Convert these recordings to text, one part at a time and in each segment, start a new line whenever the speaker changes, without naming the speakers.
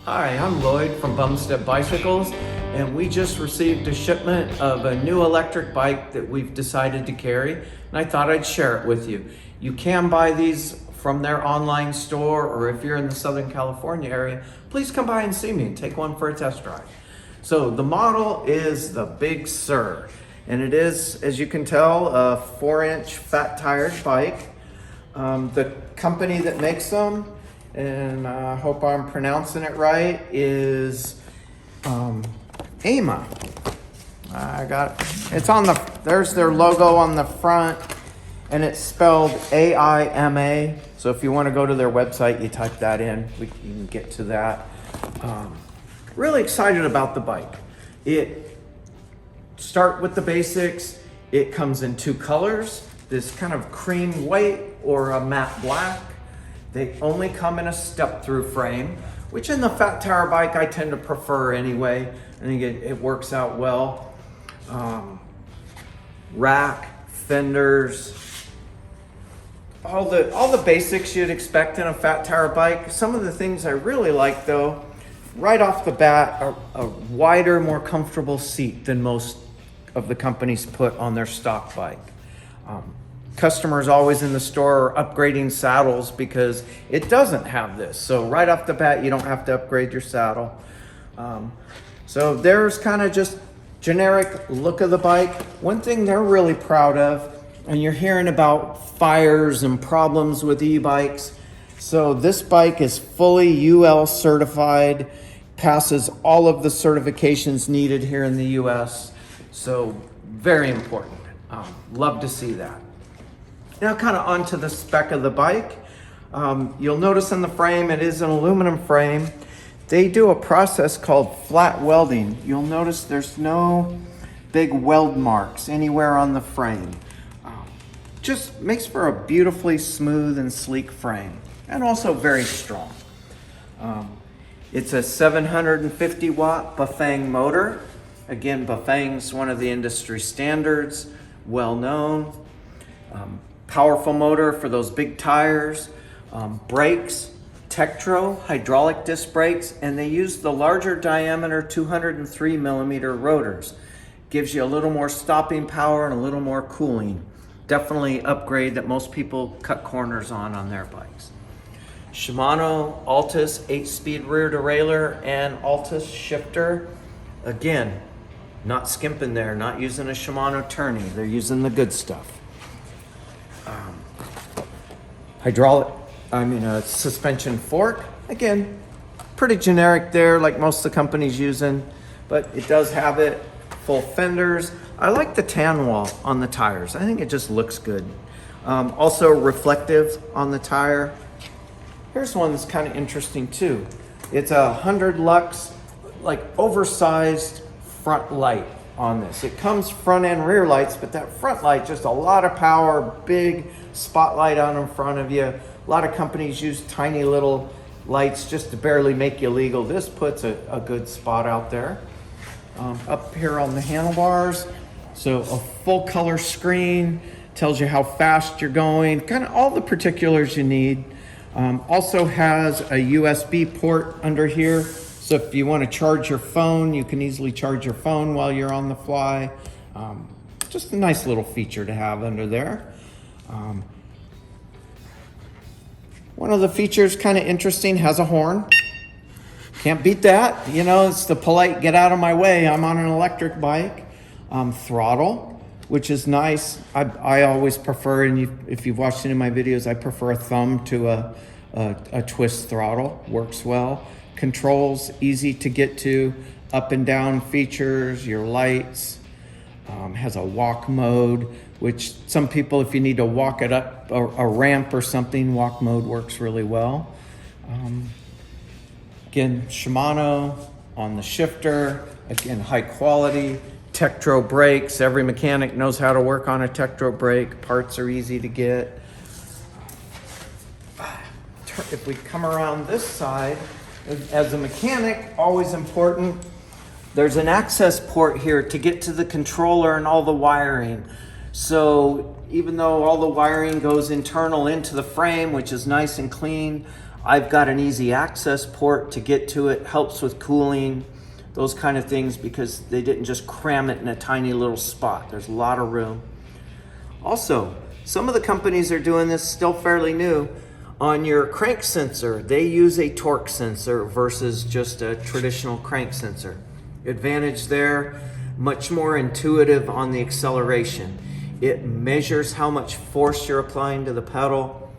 Hi, I'm Lloyd from Bumstead Bicycles, and we just received a shipment of a new electric bike that we've decided to carry, and I thought I'd share it with you. You can buy these from their online store, or if you're in the Southern California area, please come by and see me and take one for a test drive. So the model is the Big Sur, and it is, as you can tell, a 4-inch fat tired bike. The company that makes them, and I hope I'm pronouncing it right, is AIMA. It's on there's their logo on the front, and it's spelled AIMA. So if you want to go to their website, you type that in, you can get to that. Really excited about the bike. Start with the basics. It comes in 2 colors, this kind of cream white or a matte black. They only come in a step-through frame, which in the fat tire bike I tend to prefer anyway. I think it works out well. Rack, fenders, all the basics you'd expect in a fat tire bike. Some of the things I really like though, right off the bat, a wider, more comfortable seat than most of the companies put on their stock bike. Customers always in the store are upgrading saddles because it doesn't have this. So right off the bat, you don't have to upgrade your saddle. So there's kind of just generic look of the bike. One thing they're really proud of, and you're hearing about fires and problems with e-bikes. So this bike is fully UL certified, passes all of the certifications needed here in the US. So very important. Love to see that. Now kind of onto the spec of the bike. You'll notice in the frame, it is an aluminum frame. They do a process called flat welding. You'll notice there's no big weld marks anywhere on the frame. Just makes for a beautifully smooth and sleek frame, and also very strong. It's a 750 watt Bafang motor. Again, Bafang's one of the industry standards, well known. Powerful motor for those big tires. Brakes, Tektro hydraulic disc brakes, and they use the larger diameter 203 millimeter rotors. Gives you a little more stopping power and a little more cooling. Definitely upgrade that most people cut corners on their bikes. Shimano Altus 8-speed rear derailleur and Altus shifter. Again, not skimping there, not using a Shimano tourney. They're using the good stuff. Suspension fork. Again, pretty generic there, like most of the companies using, but it does have it. Full fenders. I like the tan wall on the tires. I think it just looks good. Also reflective on the tire. Here's one that's kind of interesting too. It's a 100 lux, like oversized front light on this. It comes front and rear lights, but that front light, just a lot of power, big spotlight out in front of you. A lot of companies use tiny little lights just to barely make you legal. This puts a good spot out there. Up here on the handlebars, so a full color screen, tells you how fast you're going, kind of all the particulars you need. Also has a USB port under here, so if you want to charge your phone, you can easily charge your phone while you're on the fly. Just a nice little feature to have under there. One of the features, kind of interesting, has a horn. Can't beat that. You know, it's the polite, get out of my way, I'm on an electric bike. Throttle, which is nice. I always prefer, and if you've watched any of my videos, I prefer a thumb to a twist throttle. Works well. Controls, easy to get to. Up and down features, your lights. Has a walk mode, which some people, if you need to walk it up a ramp or something, walk mode works really well. Again, Shimano on the shifter. Again, high quality. Tektro brakes. Every mechanic knows how to work on a Tektro brake. Parts are easy to get. If we come around this side, as a mechanic, always important, there's an access port here to get to the controller and all the wiring. So even though all the wiring goes internal into the frame, which is nice and clean, I've got an easy access port to get to it, helps with cooling, those kind of things, because they didn't just cram it in a tiny little spot. There's a lot of room. Also, some of the companies are doing this, still fairly new. On your crank sensor, they use a torque sensor versus just a traditional crank sensor. Advantage there, much more intuitive on the acceleration. It measures how much force you're applying to the pedal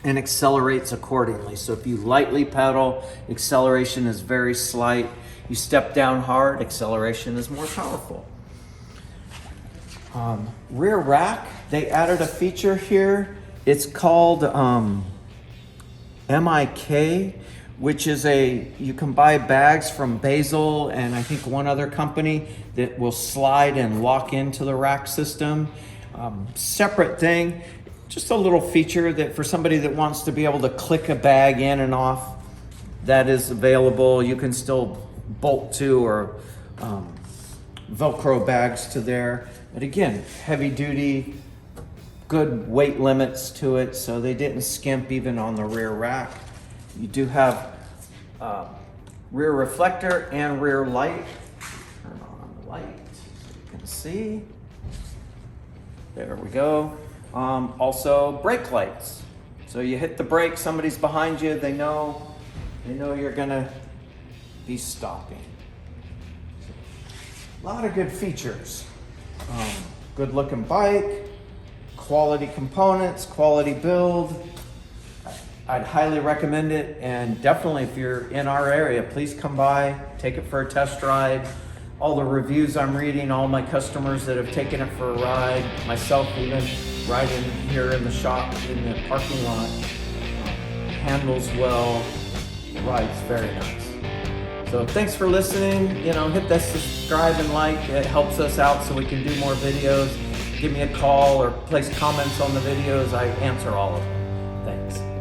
and accelerates accordingly. So if you lightly pedal, acceleration is very slight. You step down hard, acceleration is more powerful. Rear rack, they added a feature here. It's called MIK, which is you can buy bags from Basil and I think one other company that will slide and lock into the rack system. Separate thing, just a little feature that for somebody that wants to be able to click a bag in and off, that is available. You can still bolt to or Velcro bags to there. But again, heavy duty, good weight limits to it, so they didn't skimp even on the rear rack. You do have rear reflector and rear light. Turn on the light so you can see. There we go. Also brake lights. So you hit the brake, somebody's behind you, they know you're gonna be stopping. A lot of good features. Good looking bike, quality components, quality build. I'd highly recommend it, and definitely if you're in our area, please come by, take it for a test ride. All the reviews I'm reading, all my customers that have taken it for a ride, myself even riding here in the shop, in the parking lot, handles well, rides very nice. So thanks for listening. Hit that subscribe and like. It helps us out so we can do more videos. Give me a call or place comments on the videos. I answer all of them. Thanks.